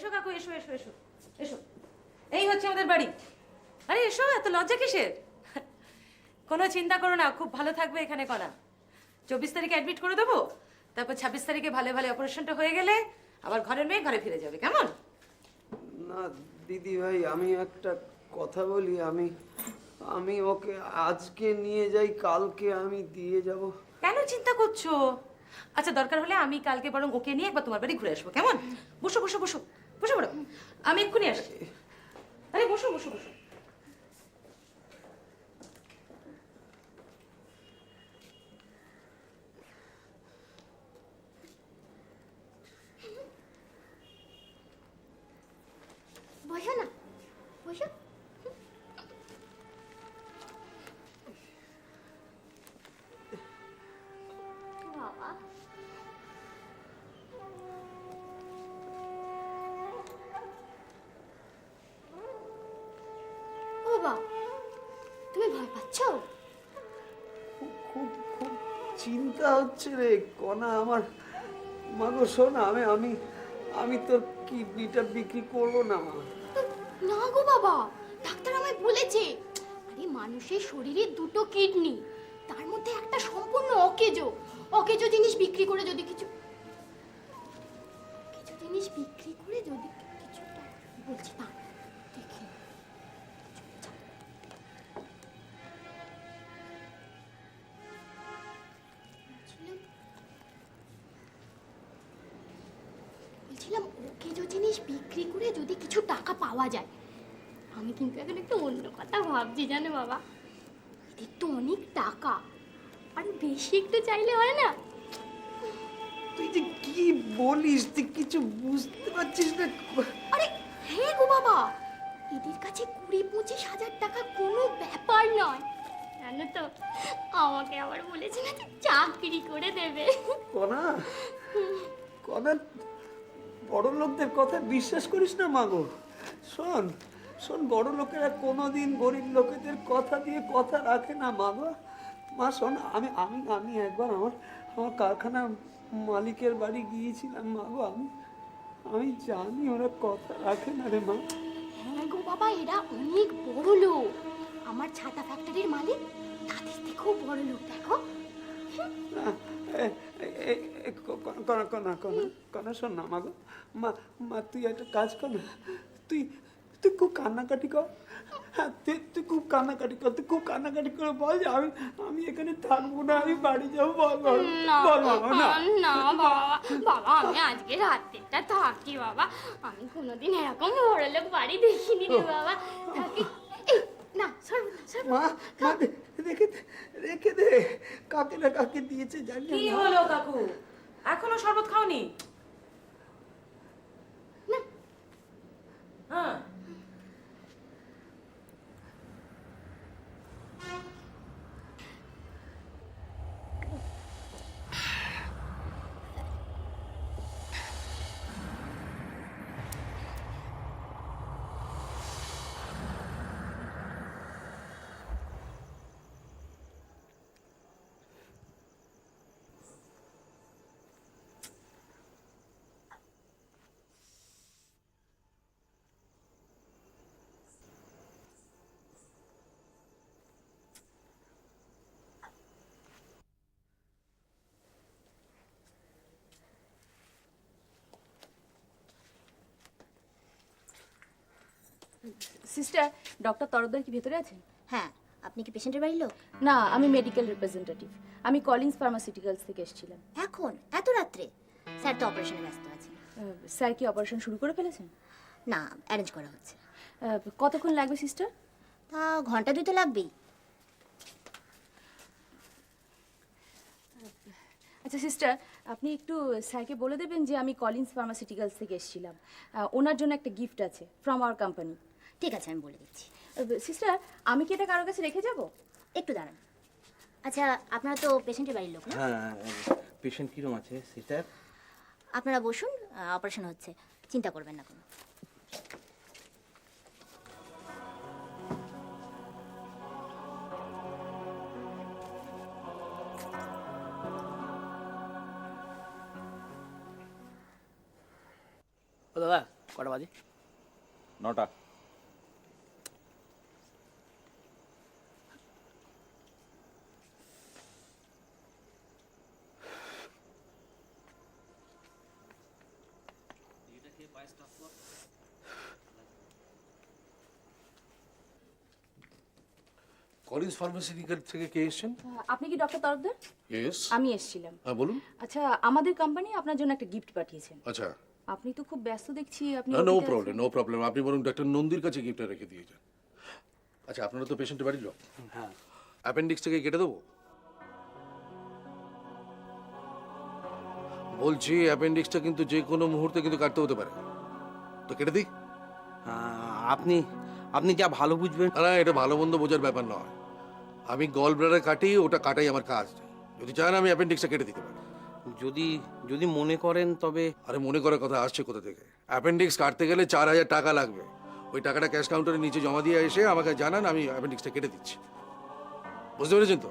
এসো কাকু, এসো এসো এসো এসো। এই হচ্ছে আমাদের বাড়ি। আরে এসো, এত লজ্জা কিসের? কোনো চিন্তা করো না, খুব ভালো থাকবে এখানে কণা। 24 তারিখে অ্যাডমিট করে দেবো, তারপর 26 তারিখে ভালো ভালো অপারেশনটা হয়ে গেলে আবার ঘরের মেয়ে ঘরে ফিরে যাবে, কেমন? না দিদি ভাই, আমি একটা কথা বলি। আমি আমি ওকে আজকে নিয়ে যাই, কালকে আমি দিয়ে যাব। কেন চিন্তা করছো? আচ্ছা, দরকার হলে আমি কালকে বরং ওকে নিয়ে একবার তোমার বাড়ি ঘুরে আসবো, কেমন? বসো বসো বসো বসো বড়, আমি এক্ষুনি আসছি। আরে বসো বসো বসো। বসো না, বসো। বাবা, ও বাবা, তুমি ভয় পাচ্ছ? খুব খুব খুব চিন্তা হচ্ছে রে কণা আমার। মাগো শোন, আমি আমি আমি তোর কিডনিটা বিক্রি করবো না মা। না গো বাবা, ডাক্তার আমায় বলেছে আরে মানুষের শরীরে দুটো কিডনি, তার মধ্যে একটা সম্পূর্ণ অকেজো। অকেজো জিনিস বিক্রি করে যদি কিছু কিছু জিনিস বিক্রি করে যদি কিছু বলছি না দেখি। বলছিলাম অকেজো জিনিস বিক্রি করে যদি কিছু টাকা পাওয়া যায়। আমি কিন্তু এখন একটু অন্য কথা ভাবছি জানো বাবা, এদের তো অনেক টাকা, আর বেশি একটু চাইলে হয় না? তুই যে কি বলিস, তুই কিছু বুঝতে পারছিস না। আরে হ্যাঁ গো বাবা, এদের কাছে 20-25 হাজার টাকা কোনো ব্যাপার নয় জানো তো। আমাকে আবার বলেছে না যে চাকরি করে দেবে। কণা কণা, বড় লোকদের কথা বিশ্বাস করিস না মাগো। শোন শোন, বড় লোকেরা কোনোদিন গরিব লোকেদের কথা দিয়ে কথা রাখে না মাগো। মা শোন, আমি আমি আমি একবার আমার আমার কারখানার মালিকের বাড়ি গিয়েছিলাম মাগো। আমি আমি জানি ওরা কথা রাখে না রে মা। হ্যাঁ গো বাবা, এরা অনেক বড় লোক। আমার ছাতা ফ্যাক্টরির মালিক তাদের থেকেও বড় লোক, দেখো। কণা কণা কণা কণা শোন না মাগো। মা মা তুই একটা কাজ কর না, তুই তুই খুব কান্নাকাটি কর। হ্যাঁ, তুই খুব কান্নাকাটি কর, তুই খুব কান্নাকাটি করে বল যে আমি আমি এখানে থাকবো না, আমি বাড়ি যাবো। বল বল বল মাগো না। না বাবা, বাবা আমি আজকে রাত্রিটা থাকি বাবা। আমি কোনোদিন এরকম বড় লোক বাড়ি দেখিনি রে বাবা। থাকি। এই, না সর্ব সর্ব। মা মা রেখে দে, রেখে দে। কাকে না কাকে দিয়েছে জানি কি না। হলো কাকু, এখনো শরবত খাওনি? না। হ্যাঁ, সিস্টার, ডক্টর তরফদার কি ভেতরে আছেন? হ্যাঁ, আপনি কি পেশেন্টের বাড়ির লোক? না, আমি মেডিকেল রিপ্রেজেন্টেটিভ। আমি কলিন্স ফার্মাসিউটিক্যালস থেকে এসেছিলাম। এখন এত রাত্রে? স্যার তো অপারেশনে ব্যস্ত আছে। স্যার কি অপারেশন শুরু করে ফেলেছেন? না, অ্যারেঞ্জ করা হচ্ছে। কতক্ষণ লাগবে সিস্টার? তা ঘন্টা 2 তো লাগবেই। আচ্ছা সিস্টার, আপনি একটু স্যারকে বলে দেবেন যে আমি কলিন্স ফার্মাসিউটিক্যালস থেকে এসেছিলাম। ওনার জন্য একটা গিফট আছে ফ্রম আওয়ার কোম্পানি। ঠিক আছে, আমি বলে দিচ্ছি। সিস্টার, আমি কি এটা কারোর কাছে রেখে যাব? একটু দাঁড়ান। আচ্ছা, আপনারা তো পেশেন্টের বাড়ির লোক না? হ্যাঁ, পেশেন্ট কিরম আছে সিস্টার? আপনারা বসুন, অপারেশন হচ্ছে, চিন্তা করবেন না কোনো। ও দাদা, কটা বাজে? 9টা। কলিন্স ফার্মাসিউটিক্যাল থেকে কে এসেছেন? আপনি কি ডক্টর তরফদার? ইয়েস। আমি এসেছিলাম। হ্যাঁ বলুন। আচ্ছা, আমাদের কোম্পানি আপনার জন্য একটা গিফট পাঠিয়েছেন। আচ্ছা। আপনি তো খুব ব্যস্ত দেখছি। আপনি নো ওটিতে প্রবলেম, আছেন। No problem. আপনি বরং ডাক্তার নন্দীর কাছে গিফটটা রেখে দিয়ে যান। আচ্ছা, আপনারা তো পেশেন্টের বাড়ির লোক। হ্যাঁ। অ্যাপেন্ডিক্স থেকে কেটে দেবো? বলছি অ্যাপেন্ডিক্সটা কিন্তু যে কোনো মুহূর্তে কিন্তু কাটতে হতে পারে, তো কেটে দিই? আপনি আপনি যা ভালো বুঝবেন। না, এটা ভালো মন্দ বোঝার ব্যাপার নয়। আমি গল ব্লাডার কাটি, ওটা কাটাই আমার কাজ। যদি চান আমি অ্যাপেন্ডিক্সটা কেটে দিতে পারি। যদি যদি মনে করেন তবে। আরে মনে করার কথা আসছে কোথা থেকে? অ্যাপেন্ডিক্স কাটতে গেলে 4,000 টাকা লাগবে। ওই টাকাটা ক্যাশ কাউন্টারের নিচে জমা দিয়ে এসে আমাকে জানান, আমি অ্যাপেন্ডিক্সটা কেটে দিচ্ছি। বুঝতে পেরেছেন তো?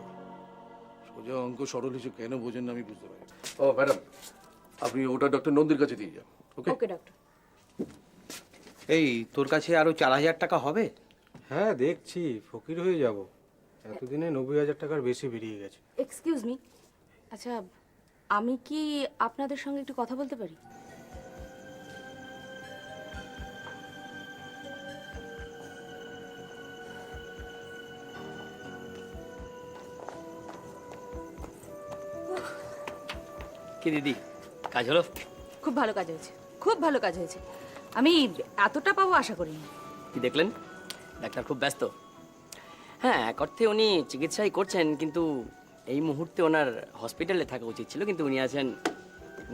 সোজা অঙ্ক সরল হিসেবে কেন বোঝেন না আমি বুঝতে পারি। ও ম্যাডাম, আপনি ওটা ডক্টর নন্দীর কাছে দিয়ে যান। ওকে ওকে ডক্টর। এই তোর কাছে আরো 4,000 টাকা হবে? হ্যাঁ দেখছি, ফকির হয়ে যাব। এতদিনে 90,000 টাকার বেশি বেরিয়ে গেছে। Excuse me. আচ্ছা, আমি কি আপনাদের সঙ্গে একটু কথা বলতে পারি? কি দিদি, কাজ হলো? খুব ভালো কাজ হয়েছে, খুব ভালো কাজ হয়েছে। আমি এতটা পাবো আশা করিনি। কি দেখলেন, ডাক্তার খুব ব্যস্ত। হ্যাঁ, এক অর্থে উনি চিকিৎসাই করছেন, কিন্তু এই মুহূর্তে ওনার হসপিটালে থাকা উচিত ছিল, কিন্তু উনি আছেন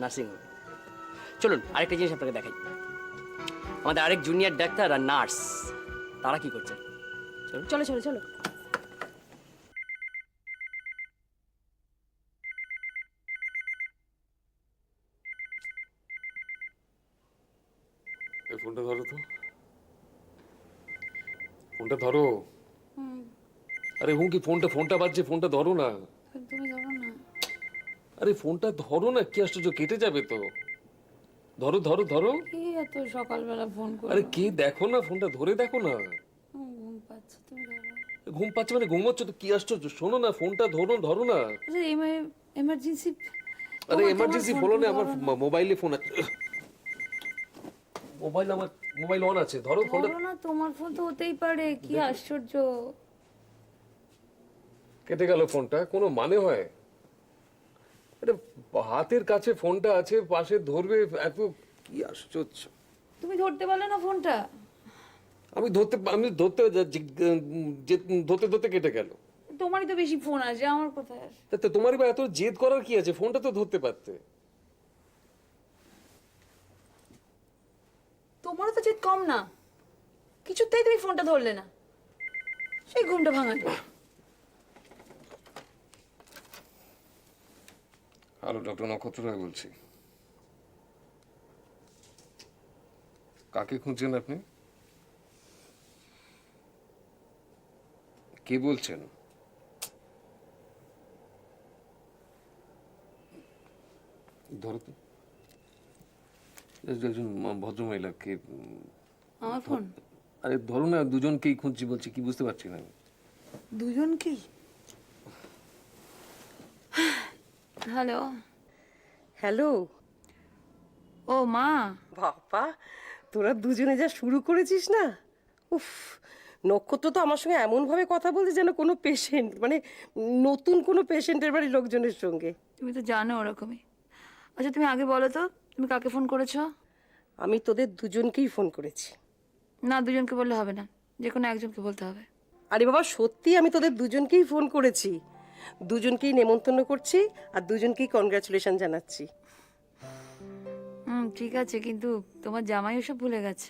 নার্সিংহোমে। চলুন আরেকটা জিনিস আপনাকে দেখাই। আমাদের আরেক জুনিয়র ডাক্তার আর নার্স, তারা কি করছেন? চলুন। চলো চলো চলো। এই ফোনটা ধরো তো, ফোনটা ধরো। আরে হুম কি ফোনটা বাজছে, ফোনটা ধরো না। তুমি ধরো না। আরে ফোনটা ধরো না, কি আশ্চর্য, কেটে যাবে তো। ধরো ধরো ধরো। কি এত সকালবেলা ফোন করে? আরে কি দেখো না, ফোনটা ধরে দেখো না। ঘুম পাচ্ছে, তুমি ধরো। ঘুম পাচ্ছে মানে ঘুমোচ্ছ তো, কি আশ্চর্য, শোনো না, ফোনটা ধরো ধরো না। আচ্ছা, এমার্জেন্সি। আরে এমার্জেন্সি বলো না, আমার মোবাইলে ফোন আছে। মোবাইল অন আছে, ধরো ফোনটা। ধরো না, তোমার ফোন তো হতেই পারে। কি আশ্চর্য। কেটে গেল ফোনটা, কোনো মানে হয়? এটা হাতের কাছে ফোনটা আছে, পাশে ধরবে, এত কি আশ্চর্য। তুমি ধরতে পারলে না ফোনটা? আমি ধরতে ধরতে ধরতে কেটে গেল। তোমারই তো বেশি ফোন আছে, আমার কোথায় আছে? তা তোমারই বা এত জেদ করার কি আছে? ফোনটা তো ধরতে পারতে। তোমারও তো জেদ কম না, কিছুতেই তুমি ফোনটা ধরলে না, সেই ঘুমটা ভাঙালে। হ্যালো, ডক্টর নক্ষত্র রায় বলছি। কাকে খুঁজছেন আপনি? কে বলছেন? ধরো তো, একজন ভদ্রমহিলা। কে? আমার ফোন? আরে ধরো না, দুজনকেই খুঁজছি বলছি, কি বুঝতে পারছি না আমি। দুজনকেই? হ্যালো। হ্যালো। ও মা। বাবা, তোরা দুজনে যা শুরু করেছিস না, উফ। নক্ষত্র তো আমার সঙ্গে এমনভাবে কথা বলছে যেন কোনো পেশেন্ট, মানে নতুন কোনো পেশেন্টের বাড়ির লোকজনের সঙ্গে। তুমি তো জানো ওরকমই। আচ্ছা, তুমি আগে বলো তো, তুমি কাকে ফোন করেছো? আমি তোদের দুজনকেই ফোন করেছি। না, দুজনকে বললে হবে না, যে কোনো একজনকে বলতে হবে। আরে বাবা, সত্যি আমি তোদের দুজনকেই ফোন করেছি। দুজনকেই নেমন্তন্ন করছি আর দুজনকেই কনগ্রাচুলেশন জানাচ্ছি। ঠিক আছে, কিন্তু তোমার জামাই ওসব ভুলে গেছে।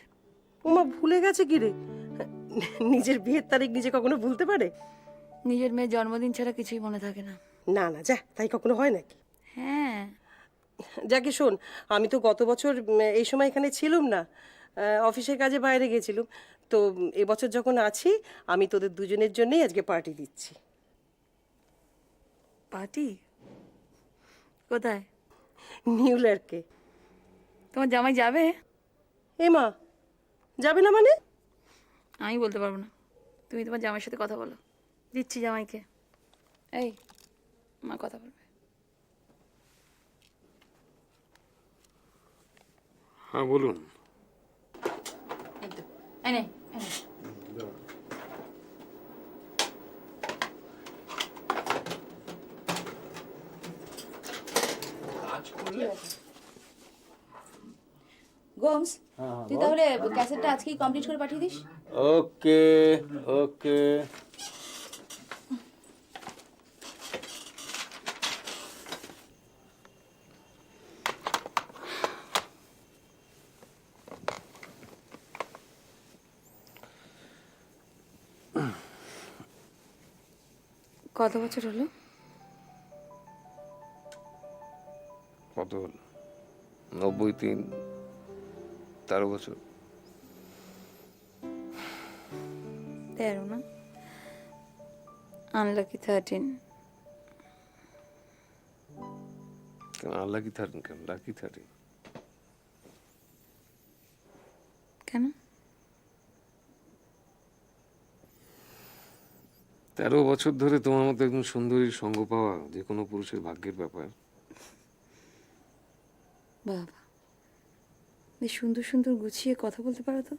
ওমা, ভুলে গেছে কি রে? নিজের বিয়ের তারিখ নিজে কখনো ভুলতে পারে? নিজের মেয়ের জন্মদিন ছাড়া কিছুই মনে থাকে না। না না, যা, তাই কখনো হয় নাকি? হ্যাঁ। যাকে শোন, আমি তো গত বছর এই সময় এখানে ছিলাম না, অফিসের কাজে বাইরে গেছিলাম। তো এবছর যখন আছি, আমি তোদের দুজনের জন্যই আজকে পার্টি দিচ্ছি। পার্টি? কোথায়? নিউ ইয়র্কে। তোমার জামাই যাবে? মা, যাবে না মানে? আমি বলতে পারবো না, তুমি তোমার জামাইয়ের সাথে কথা বলো। দিচ্ছি জামাইকে। এই, মা কথা বলবে। হ্যাঁ বলুন। এই তো, এই নে, এই নে। গোমস, তুই তাহলে ক্যাসেটটা আজকেই কমপ্লিট করে পাঠিয়ে দিস। ওকে ওকে। কত বছর হলো? কত হল? 93, 13 বছর। 13 না, আনলাকি 13। কেন আনলাকি 13 কেন? লাকি 13। কেন? 13 বছর ধরে তোমার মতো একজন সুন্দরীর সঙ্গ পাওয়া যে কোনো পুরুষের ভাগ্যের ব্যাপার। বাবা, বেশ সুন্দর সুন্দর গুছিয়ে কথা বলতে পারো তো।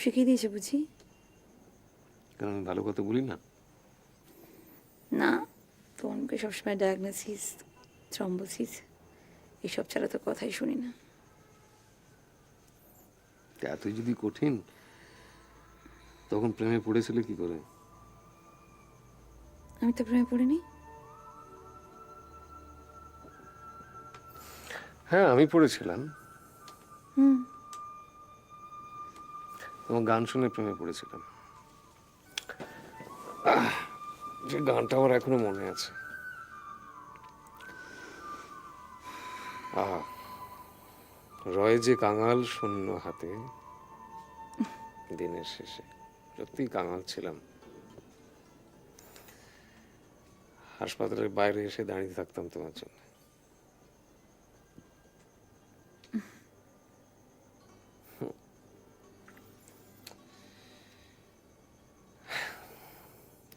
শিখিয়ে দিয়েছে বুঝি? কেন আমি ভালো কথা বলি না? না, তোমার মুখে সবসময় ডায়াগনোসিস, থ্রম্বোসিস এসব ছাড়া তো কথাই শুনি না। এতই যদি কঠিন, তখন প্রেমে পড়েছিলে কি করে? আমি তো প্রেমে পড়িনি। হ্যাঁ আমি পড়েছিলাম। হুম। তোমার গান শুনে প্রেমে পড়েছিলাম। যে গানটা আমার এখনো মনে আছে। আহা, রয় যে কাঙাল শূন্য হাতে, দিনের শেষে। সত্যি কাঙাল ছিলাম। হাসপাতালের বাইরে এসে দাঁড়িয়ে থাকতাম তোমার জন্য।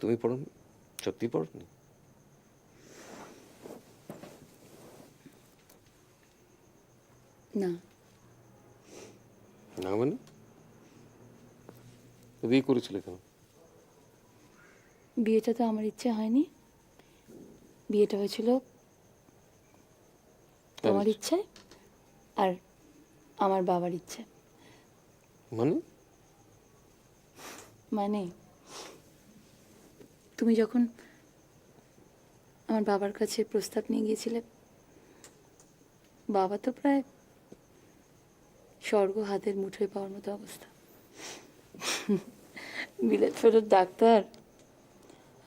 তুমি পড়ো? সত্যি পড়নি? না। না মানে? বিয়ে করেছিলে কেন? বিয়েটা তো আমার ইচ্ছে হয়নি, বিয়েটা হয়েছিল তোমার ইচ্ছায় আর আমার বাবার ইচ্ছে। মানে? মানে তুমি যখন আমার বাবার কাছে প্রস্তাব নিয়ে গিয়েছিলে, বাবা তো প্রায় স্বর্গ হাতের মুঠোয় পাওয়ার মতো অবস্থা। বিলেত ফেরত ডাক্তার,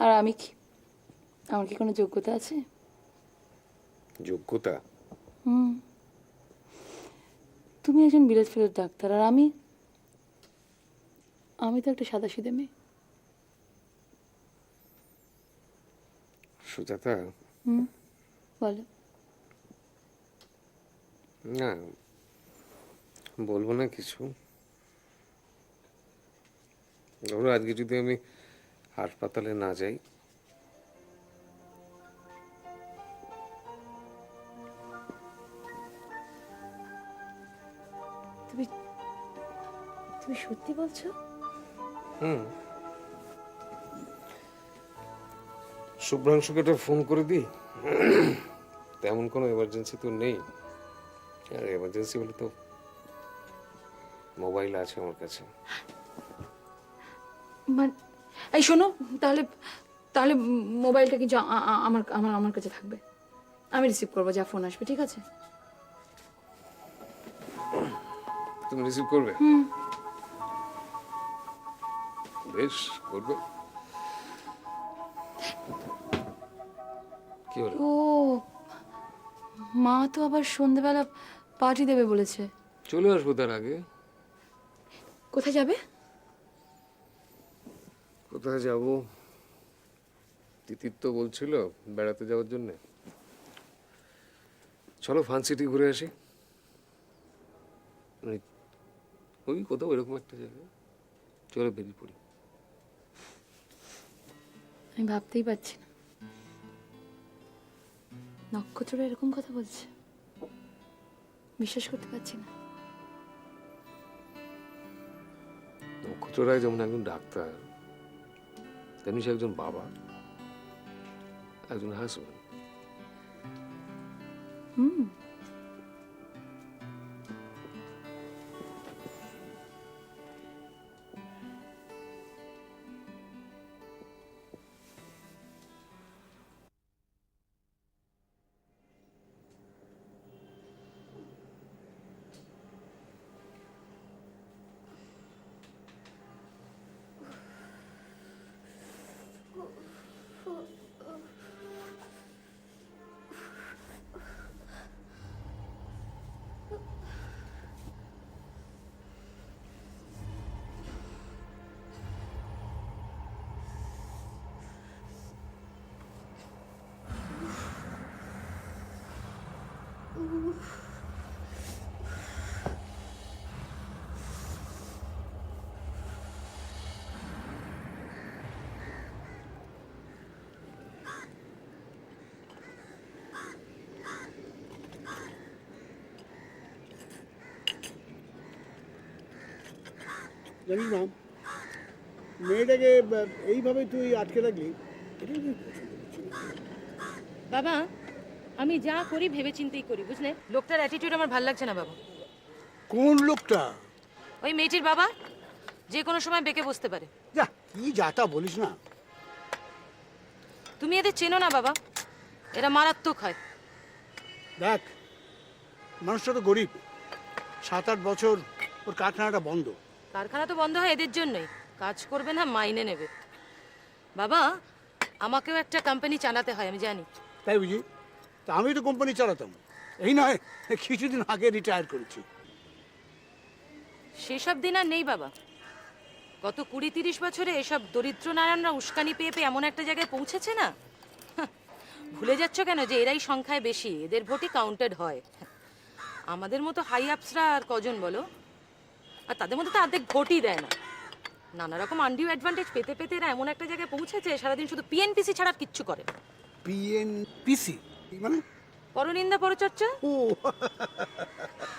আর আমি কি, আমার কি কোনো যোগ্যতা আছে? যোগ্যতা? তুমি একজন বিলেত ফেরত ডাক্তার, আর আমি তো একটা সাদাসিধে মেয়ে। সুজাতা, বলো। না বলবো না কিছু। ধরো আজকে যদি আমি হাসপাতালে না যাই, তুমি তুমি সত্যি বলছো? শুভ্রাংশুকে একটা ফোন করে দিই। তেমন কোনো এমার্জেন্সি তো নেই, আর এমার্জেন্সি হলে তো মোবাইল আছে আমার কাছে। মানে এই শোনো, তাহলে তাহলে মোবাইলটা কিন্তু আমার আমার আমার কাছে থাকবে, আমি রিসিভ করবো যা ফোন আসবে, ঠিক আছে? তুমি রিসিভ করবে? বেশ, করবে। কি হলো? ও, মা তো আবার সন্ধ্যেবেলা পার্টি দেবে বলেছে। চলে আসবো তার আগে। কোথায় যাবে? কোথায় যাব? তিতির তো বলছিল বেড়াতে যাওয়ার জন্য। চলো ফান সিটি ঘুরে আসি। ওই কোথাও এরকম একটা জায়গায় চলে বেরিয়ে পড়ি। আমি ভাবতেই পারছি না নক্ষত্ররা এরকম কথা বলছে, বিশ্বাস করতে পারছি না। নক্ষত্র রায় যেমন একজন ডাক্তার, তেমনি সে একজন বাবা, একজন হাজব্যান্ড। হুম। জানিস না, মেয়েটাকে এইভাবে তুই আটকে রাখলি, এটা আমি পছন্দ করছি না। বাবা, আমি যা করি ভেবে চিন্তেই করি, বুঝলে? লোকটার অ্যাটিটিউড আমার ভালো লাগছে না বাবা। কোন লোকটা? ওই মেয়েটির বাবা, যে কোনো সময় বেঁকে বসতে পারে। যা, কি যাতা বলিস না। তুমি এদের চেনো না বাবা, এরা মারাত্মক হয়। দেখ, মানুষটা তো গরিব, 7-8 বছর ওর কারখানাটা বন্ধ। কারখানা তো বন্ধ হয় এদের জন্যই, কাজ করবে না, মাইনে নেবে। বাবা, আমাকেও একটা কোম্পানি চালাতে হয়, আমি জানি। তাই বুঝি? তা আমি তো কোম্পানি চালাতাম, এই নয় কিছুদিন আগে রিটায়ার করেছি। সেসব দিন আর নেই বাবা। গত 20-30 বছরে এসব দরিদ্র নারায়ণরা উস্কানি পেয়ে পেয়ে এমন একটা জায়গায় পৌঁছেছে না, ভুলে যাচ্ছ কেন যে এরাই সংখ্যায় বেশি, এদের ভোটই কাউন্টেড হয়। আমাদের মতো হাই আপসরা আর কজন বলো? আর তাদের মধ্যে তো অর্ধেক ভোটই দেয় না। নানা রকম আনডিউ অ্যাডভান্টেজ পেতে পেতে এরা এমন একটা জায়গায় পৌঁছেছে, সারাদিন শুধু পিএনপিসি ছাড়া আর কিচ্ছু করে না। পিএনপিসি মানে? পরনিন্দা পরচর্চা। ও,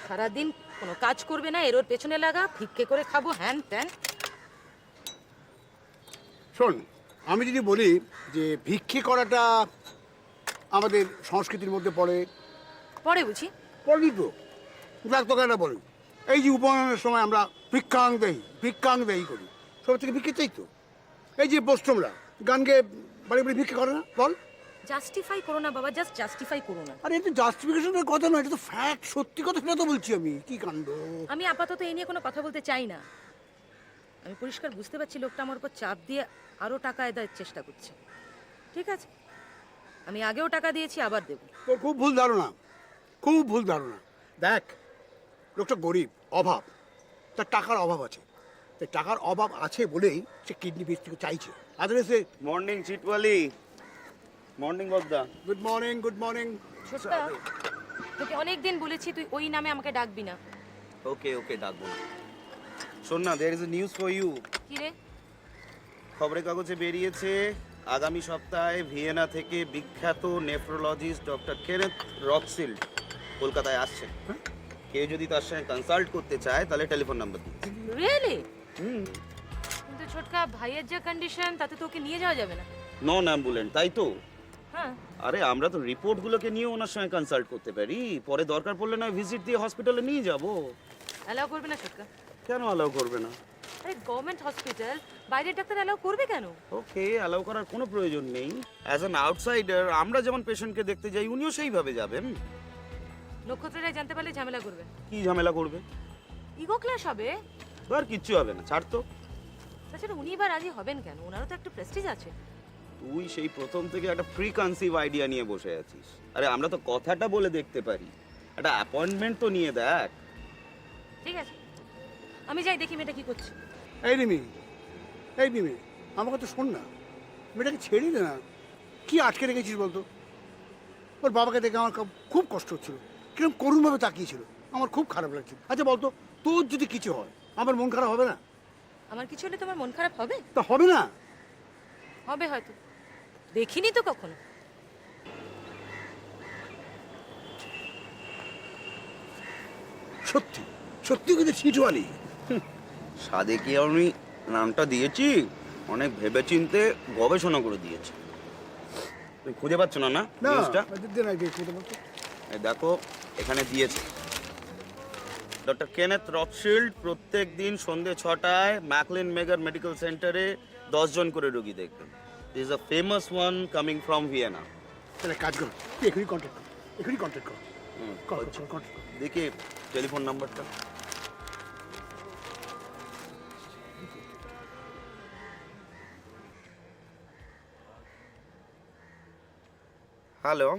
সারাদিন কোনো কাজ করবে না, এর ওর পেছনে লাগা, ভিক্ষে করে খাবো, হ্যান ত্যান। শোন, আমি যদি বলি যে ভিক্ষে করাটা আমাদের সংস্কৃতির মধ্যে পড়ে, পরে বুঝি। পড়বি তো, দেখ তোকে একটা বলি, এই যে উপনয়নের সময় আমরা ভিক্ষাং দেই করি, সব থেকে ভিক্ষে চাই তো। এই যে বৈষ্ণবরা গান গেয়ে বাড়ি বাড়ি ভিক্ষে করে না, বল? জাস্টিফাই করো না বাবা, জাস্ট জাস্টিফাই করো না। আরে এটা জাস্টিফিকেশনের কথা নয়, এটা তো ফ্যাক্ট, সত্যি কথা, সেটা তো বলছি আমি। কি কাণ্ড! আমি আপাতত এই নিয়ে কোনো কথা বলতে চাই না। আমি পরিষ্কার বুঝতে পারছি লোকটা আমার উপর চাপ দিয়ে আরো টাকা আদায়ের চেষ্টা করছে। ঠিক আছে, আমি আগেও টাকা দিয়েছি, আবার দেবো। তোর খুব ভুল ধারণা, খুব ভুল ধারণা। দেখ, লোকটা গরিব, অভাব, তার টাকার অভাব আছে। তাই টাকার অভাব আছে বলেই সে কিডনি বেচ থেকে চাইছে। আদারওয়াইজ মর্নিং চিটওয়ালি, মর্নিং বদ্দা। Good morning, good morning. ছোট্টা, তোকে অনেকদিন বলেছি তুই ওই নামে আমাকে ডাকবি না। ওকে ওকে, ডাকবো না। শোন না, there is a news for you. কি রে? খবরের কাগজে বেরিয়েছে আগামী সপ্তাহে ভিয়েনা থেকে বিখ্যাত নেফ্রোলজিস্ট ডক্টর কেনেথ রকসিল্ড কলকাতায় আসছেন। কেউ যদি তার সঙ্গে কনসাল্ট করতে চায় তাহলে টেলিফোন নাম্বার দিন। রিয়েলি? কিন্তু ছোটকা, ভাইয়ের যা কন্ডিশন, তাতে তোকে নিয়ে যাওয়া যাবে না। নন অ্যাম্বুলেন্ট, তাই তো? হ্যাঁ। আরে আমরা তো রিপোর্টগুলোকে নিয়ে ওনার সঙ্গে কনসাল্ট করতে পারি, পরে দরকার পড়লে না ভিজিট দিয়ে হসপিটালে নিয়ে যাব। অ্যালাউ করবে না ছোটকা? কেন অ্যালাউ করবে না? আরে গভর্নমেন্ট হসপিটাল, বাইরের ডাক্তার অ্যালাউ করবে কেন? ওকে, অ্যালাউ করার কোনো প্রয়োজন নেই। অ্যাজ অ্যান আউটসাইডার আমরা যেমন পেশেন্টকে দেখতে যাই, উনিও সেইভাবে যাবেন। নক্ষত্ররায় জানতে পারলে ঝামেলা করবে। কি ঝামেলা করবে? ইগো ক্লাশ হবে। আর কিচ্ছু হবে না, ছাড় তো। তাছাড়া উনি এবার রাজি হবেন কেন? ওনারও তো একটা প্রেস্টিজ আছে। তুই সেই প্রথম থেকে একটা প্রি কনসিভ আইডিয়া নিয়ে বসে আছিস। আরে আমরা তো কথাটা বলে দেখতে পারি, একটা অ্যাপয়েন্টমেন্ট তো নিয়ে দেখ। ঠিক আছে, আমি যাই, দেখি মেয়েটা কি করছে। এই রিমি, এই রিমি, আমাকে তো শোন না, মেয়েটাকে ছেড়ে দে না। কি আটকে রেখেছিস বলতো? ওর বাবাকে দেখে আমার খুব কষ্ট হচ্ছিল, কিরকম করুণভাবে তাকিয়েছিল, আমার খুব খারাপ লাগছিল। আচ্ছা বলতো, তোর যদি কিছু হয় আমার মন খারাপ হবে না? আমার কিছু হলে তোমার মন খারাপ হবে? তা হবে না? হবে হয়তো, দেখিনি তো কখনো। সত্যি সত্যি কিন্তু ছিটওয়ালি। সাদেকে আমি নামটা দিয়েছি অনেক ভেবেচিন্তে গবেষণা করে দিয়েছি। তুমি খুঁজে পাচ্ছ না না নিউজটা? এই দেখো এখানে দিয়েছে, ডক্টর কেনেথ রথশিল্ড প্রত্যেক দিন সন্ধ্যে 6টায় ম্যাকলিন মেগার মেডিকেল সেন্টারে 10 জন করে রোগী দেখবেন। This is a famous one coming from Vienna. তাহলে কাজ করো, এখনই কন্ট্যাক্ট করো, এখনই কন্ট্যাক্ট করো। দেখি টেলিফোন নাম্বারটা। হ্যালো,